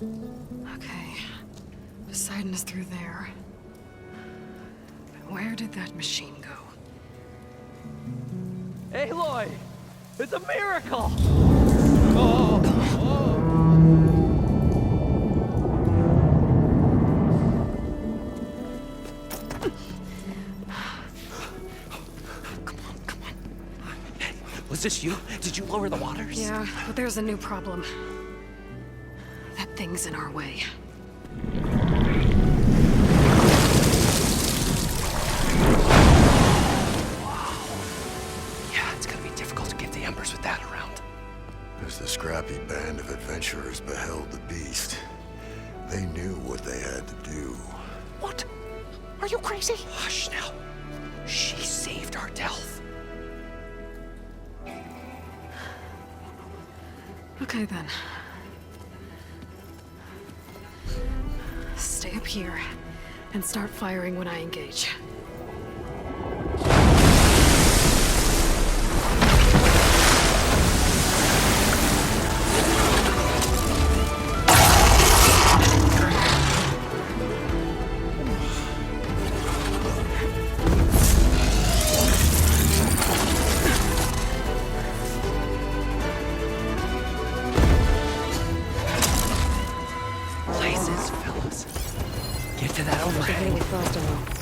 Okay. Poseidon is through there. But where did that machine go? Aloy! It's a miracle! Oh! Come on. Was this you? Did you lower the waters? Yeah, but there's a new problem. That thing's in our way. Yeah, it's gonna be difficult to get the embers with that around. As the scrappy band of adventurers beheld the beast, they knew what they had to do. What? Are you crazy? Hush now. She saved our Delph. Okay then. Stay up here and start firing when I engage. Places, fellas. Get to that overhang. Really fast enough.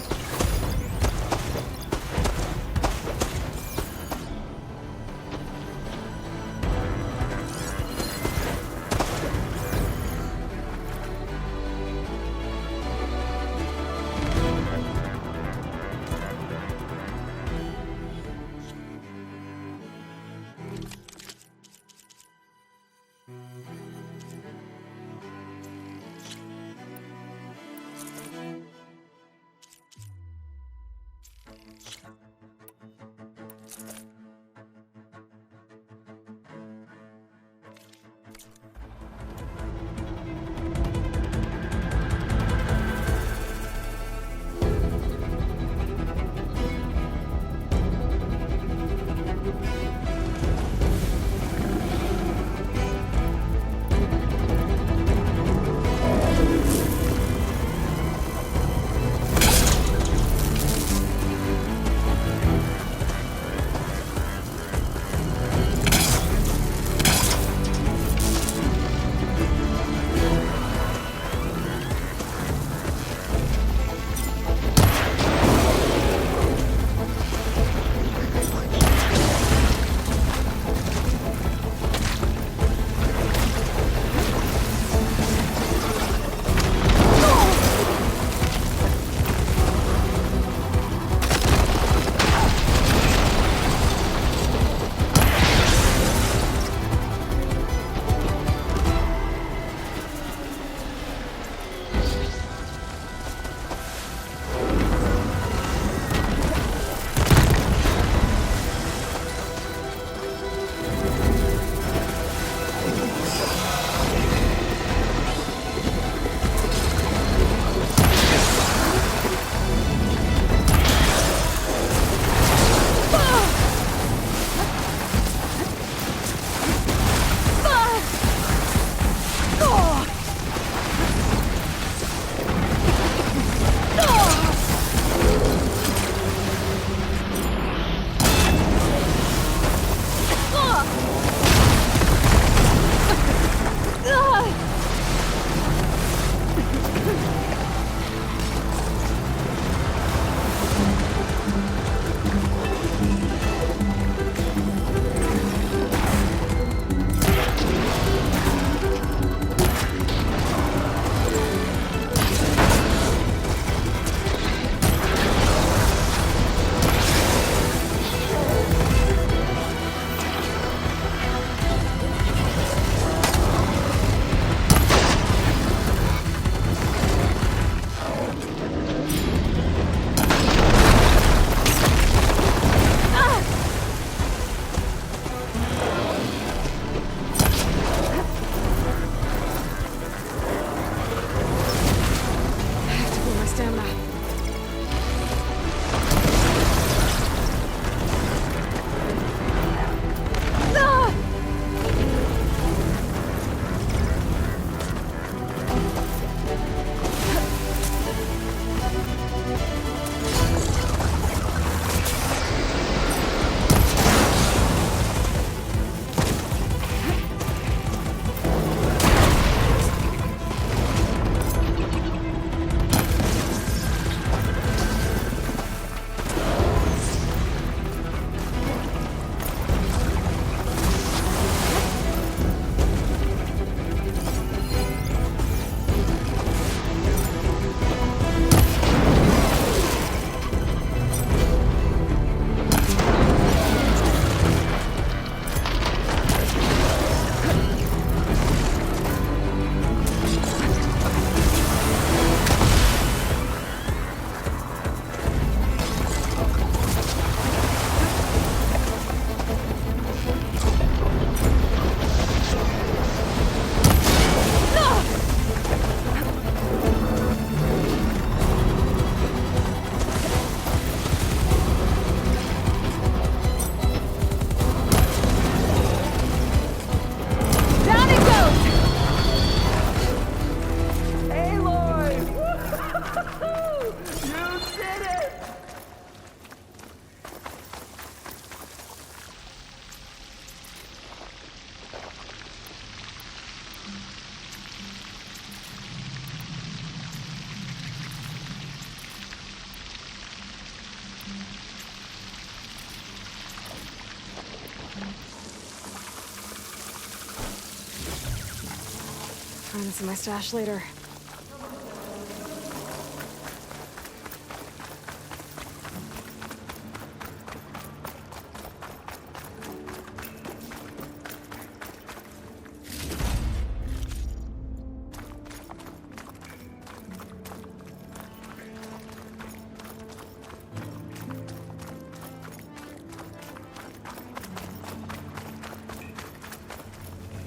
Find this in my stash later.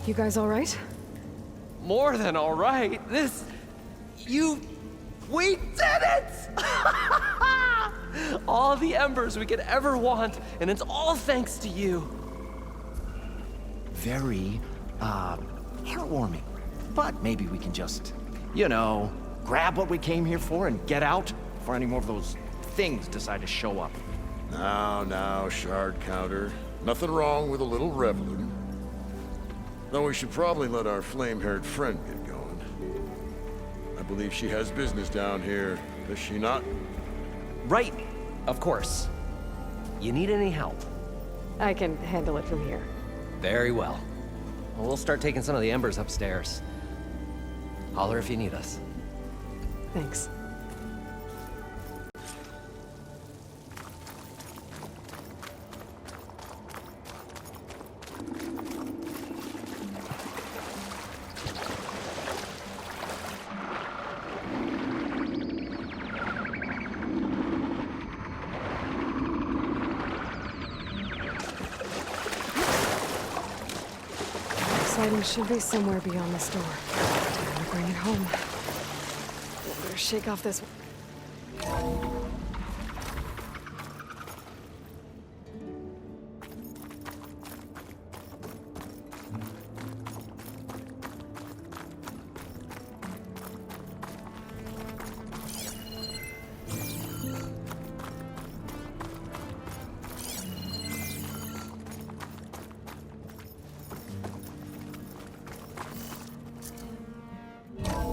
You guys all right? More than all right. We did it! All the embers we could ever want, and it's all thanks to you. Very, heartwarming. But maybe we can just, grab what we came here for and get out before any more of those things decide to show up. Now, shard counter. Nothing wrong with a little reveling. Though we should probably let our flame-haired friend get going. I believe she has business down here, does she not? Right, of course. You need any help? I can handle it from here. Very well. We'll start taking some of the embers upstairs. Holler if you need us. Thanks. Poseidon should be somewhere beyond this door. Time to bring it home. Better shake off this.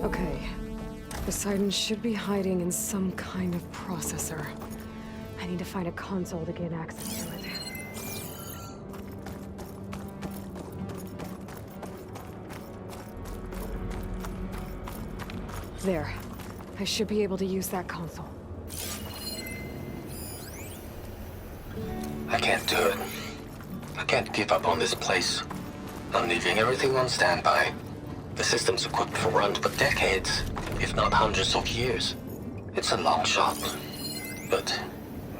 Okay. Poseidon should be hiding in some kind of processor. I need to find a console to gain access to it. There. I should be able to use that console. I can't do it. I can't give up on this place. I'm leaving everything on standby. The system's equipped for runs for decades, if not hundreds of years. It's a long shot. But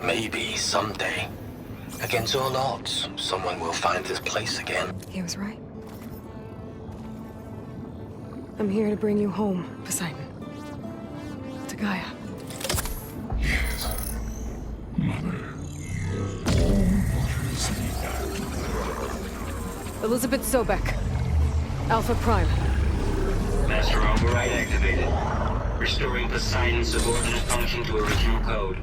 maybe someday, against all odds, someone will find this place again. He was right. I'm here to bring you home, Poseidon. To Gaia. Elizabeth Sobek. Alpha Prime. Master override activated. Restoring Poseidon's subordinate function to original code.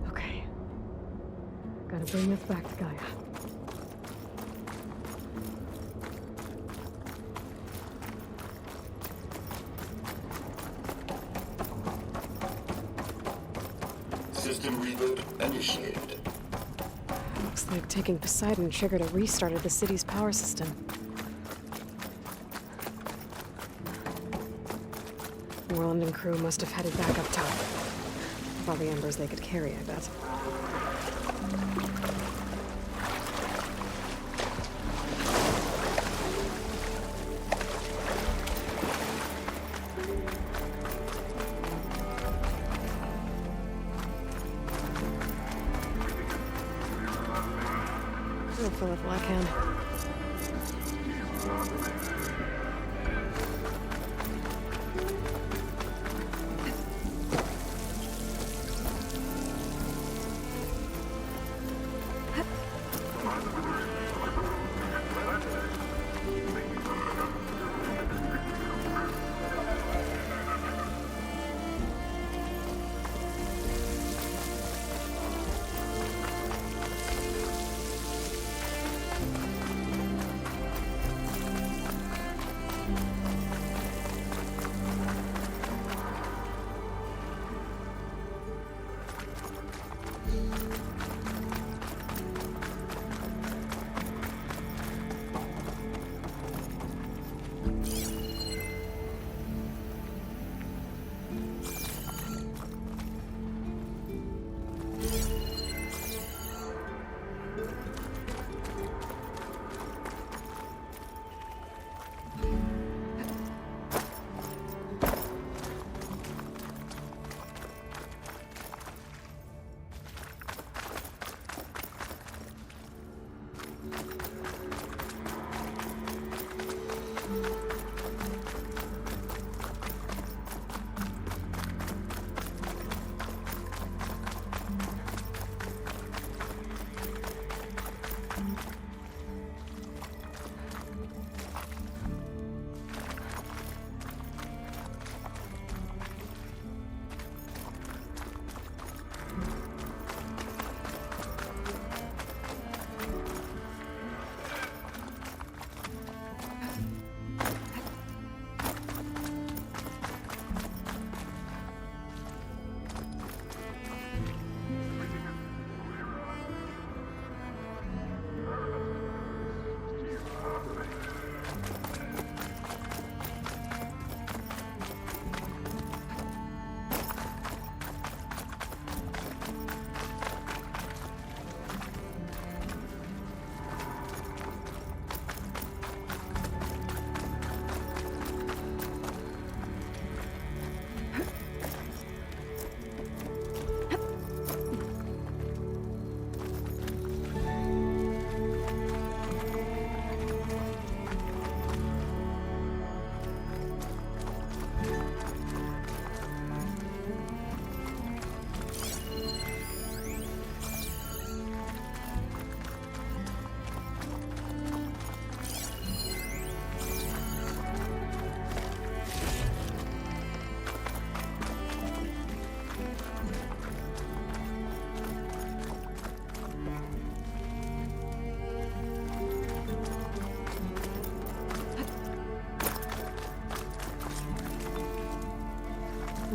Okay. Gotta bring this back to Gaia. System reboot initiated. Looks like taking Poseidon triggered a restart of the city's power system. Moreland and crew must have headed back up top. With all the embers they could carry, I bet. I'll fill it while I can.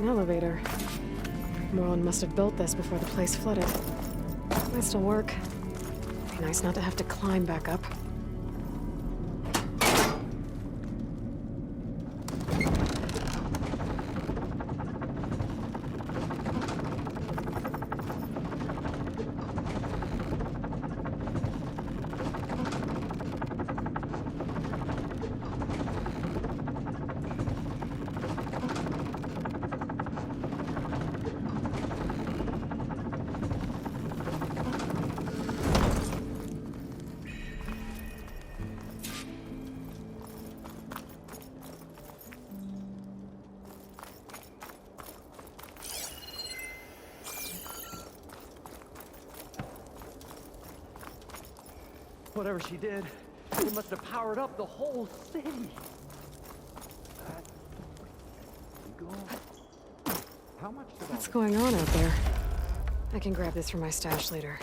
An elevator. Moreland must have built this before the place flooded. Might still work. Be nice not to have to climb back up. Whatever she did, it must have powered up the whole city. How much did What's going on out there? I can grab this from my stash later.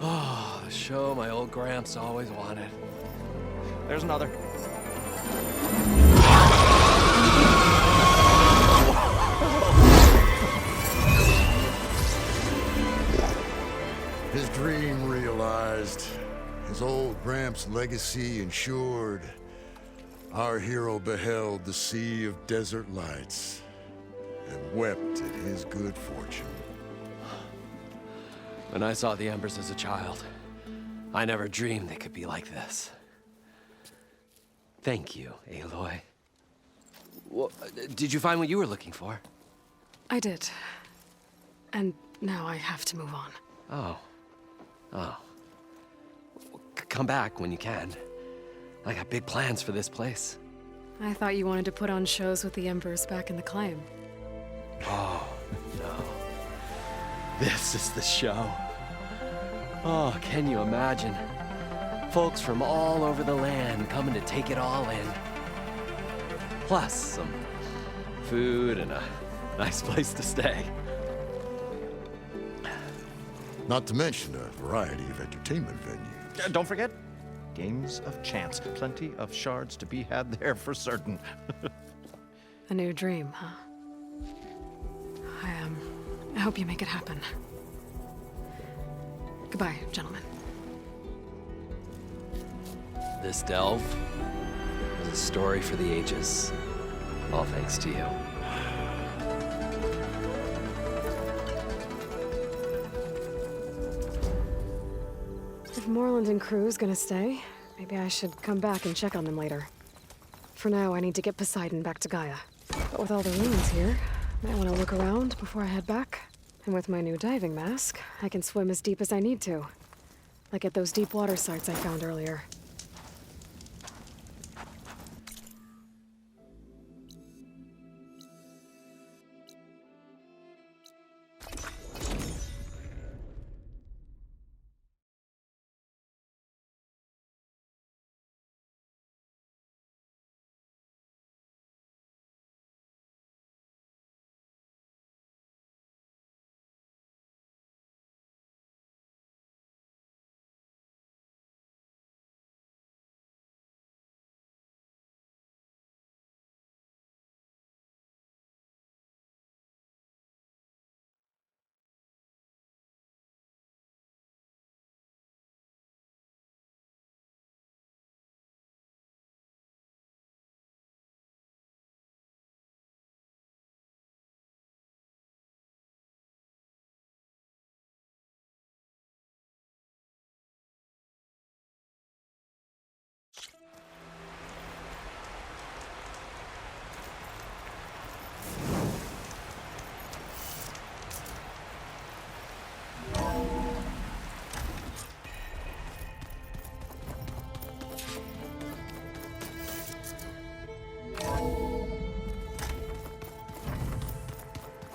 Oh, show my old Gramps always wanted. There's another. His dream realized, his old Gramps' legacy ensured. Our hero beheld the sea of desert lights and wept at his good fortune. When I saw the embers as a child, I never dreamed they could be like this. Thank you, Aloy. Well, did you find what you were looking for? I did. And now I have to move on. Oh. Oh. Come back when you can. I got big plans for this place. I thought you wanted to put on shows with the Embers back in the claim. Oh, no. This is the show. Oh, can you imagine? Folks from all over the land coming to take it all in. Plus some food and a nice place to stay. Not to mention a variety of entertainment venues. Don't forget, games of chance. Plenty of shards to be had there for certain. A new dream, huh? I hope you make it happen. Goodbye, gentlemen. This delve is a story for the ages. All thanks to you. If Moreland and crew's gonna stay, maybe I should come back and check on them later. For now, I need to get Poseidon back to Gaia. But with all the ruins here, I might want to look around before I head back. And with my new diving mask, I can swim as deep as I need to. Like at those deep water sites I found earlier.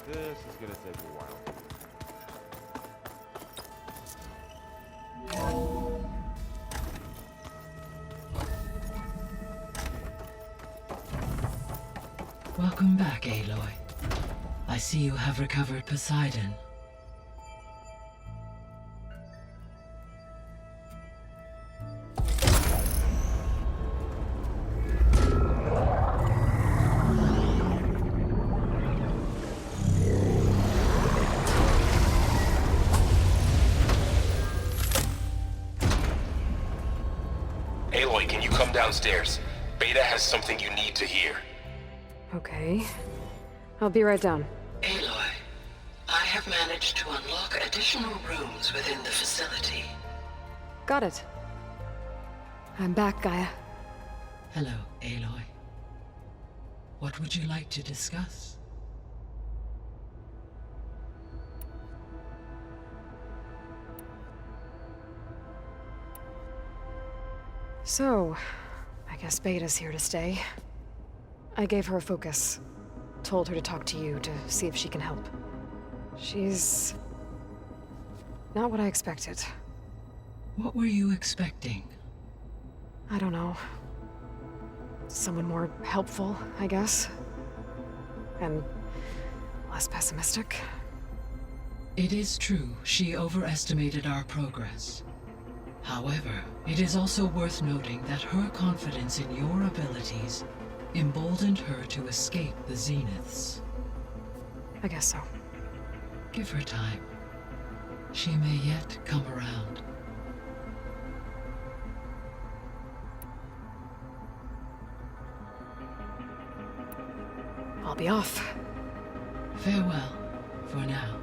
This is gonna take a while. Welcome back, Aloy. I see you have recovered Poseidon. Aloy, can you come downstairs? Beta has something you need to hear. Okay. I'll be right down. Aloy, I have managed to unlock additional rooms within the facility. Got it. I'm back, Gaia. Hello, Aloy. What would you like to discuss? So, I guess Beta's here to stay. I gave her a focus. Told her to talk to you to see if she can help. She's not what I expected. What were you expecting? I don't know. Someone more helpful, I guess. And less pessimistic. It is true, she overestimated our progress. However, it is also worth noting that her confidence in your abilities emboldened her to escape the Zeniths. I guess so. Give her time. She may yet come around. I'll be off. Farewell, for now.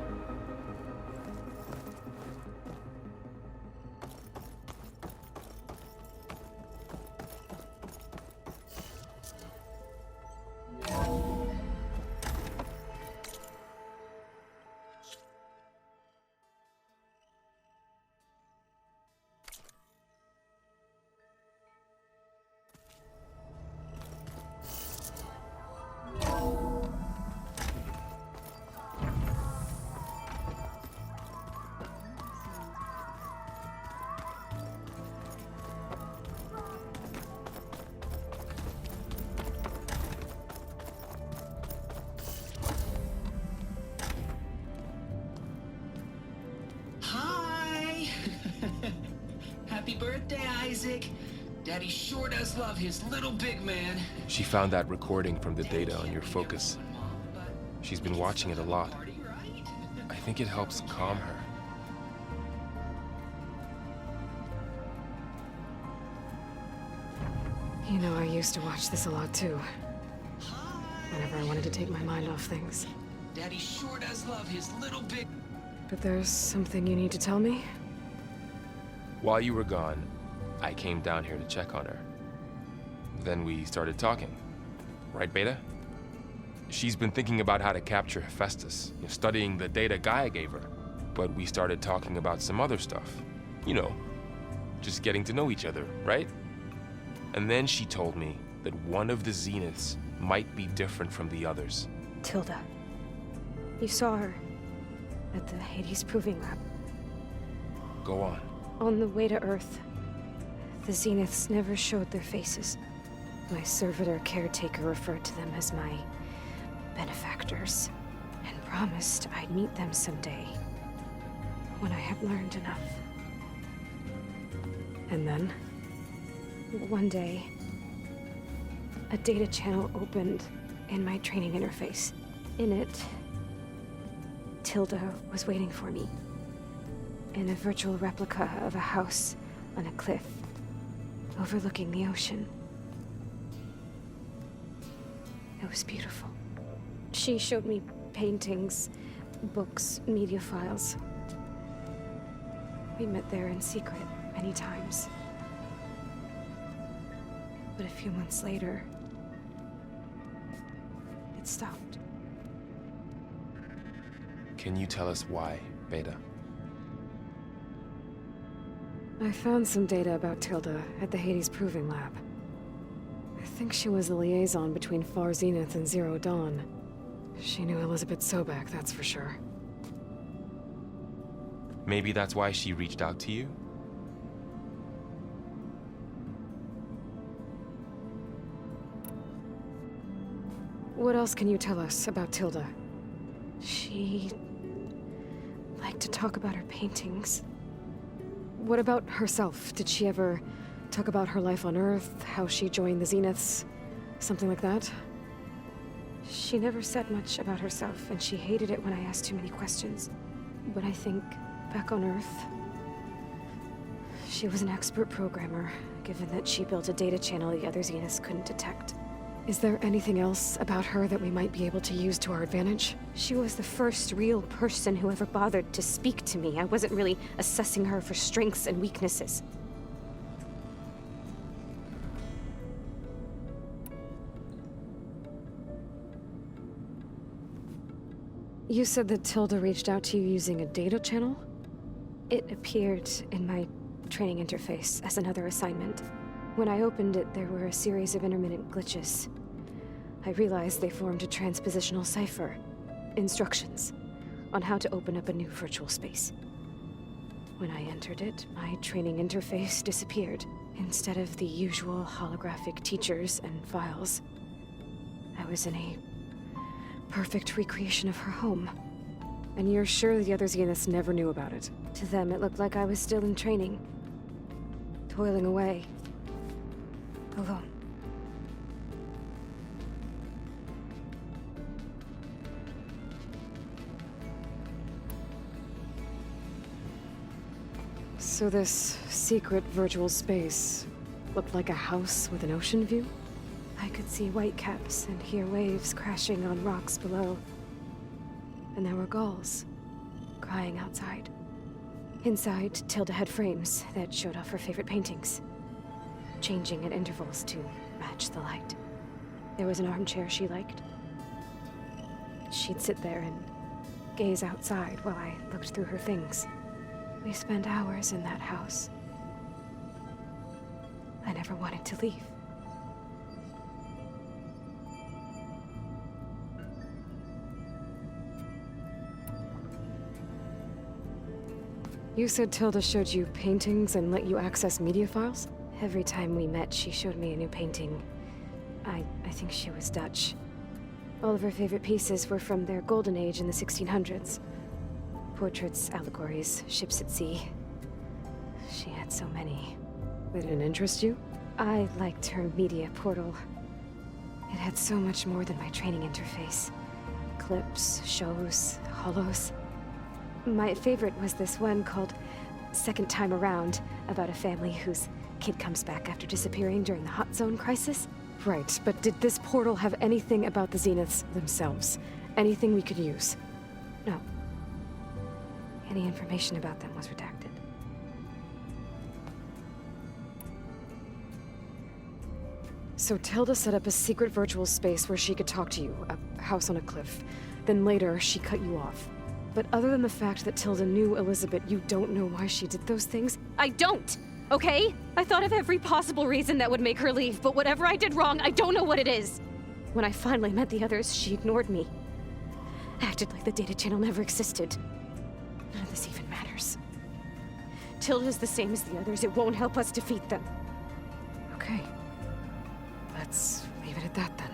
Hi! Happy birthday, Isaac. Daddy sure does love his little big man. She found that recording from the data on your focus. She's been watching it a lot. I think it helps calm her. You know, I used to watch this a lot too. Whenever I wanted to take my mind off things. Daddy sure does love his little big... But there's something you need to tell me? While you were gone, I came down here to check on her. Then we started talking. Right, Beta? She's been thinking about how to capture Hephaestus, studying the data Gaia gave her. But we started talking about some other stuff. You know, just getting to know each other, right? And then she told me that one of the Zeniths might be different from the others. Tilda. You saw her at the Hades Proving Lab. Go on. On the way to Earth, the Zeniths never showed their faces. My servitor caretaker referred to them as my benefactors, and promised I'd meet them someday, when I had learned enough. And then? One day, a data channel opened in my training interface. In it, Tilda was waiting for me, in a virtual replica of a house on a cliff, overlooking the ocean. It was beautiful. She showed me paintings, books, media files. We met there in secret many times. But a few months later, it stopped. Can you tell us why, Beta? I found some data about Tilda at the Hades Proving Lab. I think she was the liaison between Far Zenith and Zero Dawn. She knew Elizabeth Sobek, that's for sure. Maybe that's why she reached out to you? What else can you tell us about Tilda? She liked to talk about her paintings. What about herself? Did she ever talk about her life on Earth, how she joined the Zeniths, something like that? She never said much about herself, and she hated it when I asked too many questions. But I think, back on Earth, She was an expert programmer, given that she built a data channel the other Zeniths couldn't detect. Is there anything else about her that we might be able to use to our advantage? She was the first real person who ever bothered to speak to me. I wasn't really assessing her for strengths and weaknesses. You said that Tilda reached out to you using a data channel? It appeared in my training interface as another assignment. When I opened it, there were a series of intermittent glitches. I realized they formed a transpositional cipher. Instructions on how to open up a new virtual space. When I entered it, my training interface disappeared. Instead of the usual holographic teachers and files, I was in a perfect recreation of her home. And you're sure the other Zeniths never knew about it? To them, it looked like I was still in training. Toiling away. Alone. So this secret virtual space looked like a house with an ocean view? I could see whitecaps and hear waves crashing on rocks below. And there were gulls crying outside. Inside, Tilda had frames that showed off her favorite paintings, changing at intervals to match the light. There was an armchair she liked. She'd sit there and gaze outside while I looked through her things. We spent hours in that house. I never wanted to leave. You said Tilda showed you paintings and let you access media files? Every time we met, she showed me a new painting. I think she was Dutch. All of her favorite pieces were from their golden age in the 1600s. Portraits, allegories, ships at sea. She had so many. They didn't interest you? I liked her media portal. It had so much more than my training interface. Clips, shows, holos. My favorite was this one called Second Time Around, about a family whose kid comes back after disappearing during the Hot Zone crisis. Right, but did this portal have anything about the Zeniths themselves? Anything we could use? No. Any information about them was redacted. So Tilda set up a secret virtual space where she could talk to you, a house on a cliff. Then later, she cut you off. But other than the fact that Tilda knew Elizabeth, you don't know why she did those things? I don't! Okay? I thought of every possible reason that would make her leave, but whatever I did wrong, I don't know what it is. When I finally met the others, she ignored me. Acted like the data channel never existed. None of this even matters. Tilda's the same as the others. It won't help us defeat them. Okay. Let's leave it at that then.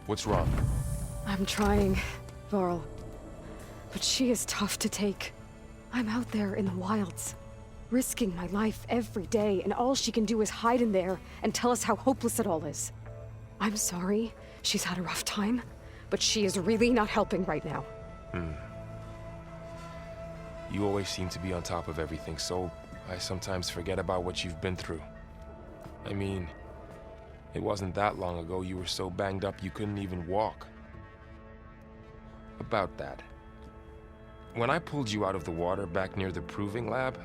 What's wrong? I'm trying, Varl. But she is tough to take. I'm out there in the wilds, risking my life every day, and all she can do is hide in there and tell us how hopeless it all is. I'm sorry, she's had a rough time, but she is really not helping right now. You always seem to be on top of everything, so I sometimes forget about what you've been through. I mean, it wasn't that long ago you were so banged up you couldn't even walk. About that. When I pulled you out of the water back near the proving lab,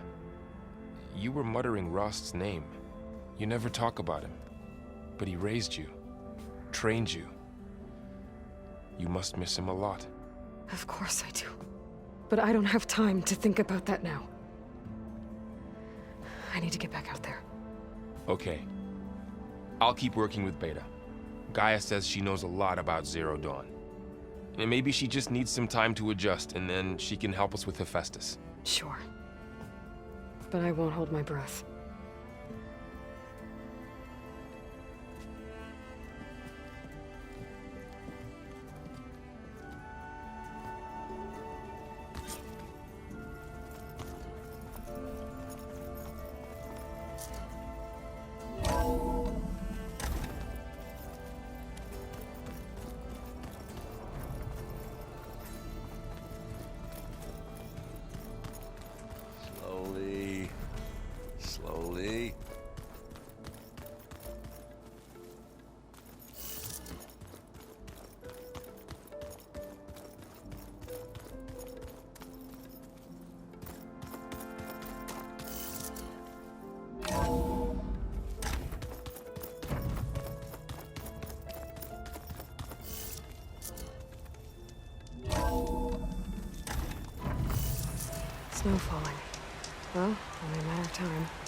you were muttering Rost's name. You never talk about him. But he raised you, trained you. You must miss him a lot. Of course I do. But I don't have time to think about that now. I need to get back out there. Okay. I'll keep working with Beta. Gaia says she knows a lot about Zero Dawn. And maybe she just needs some time to adjust, and then she can help us with Hephaestus. Sure. But I won't hold my breath. snow falling. Well, only a matter of time.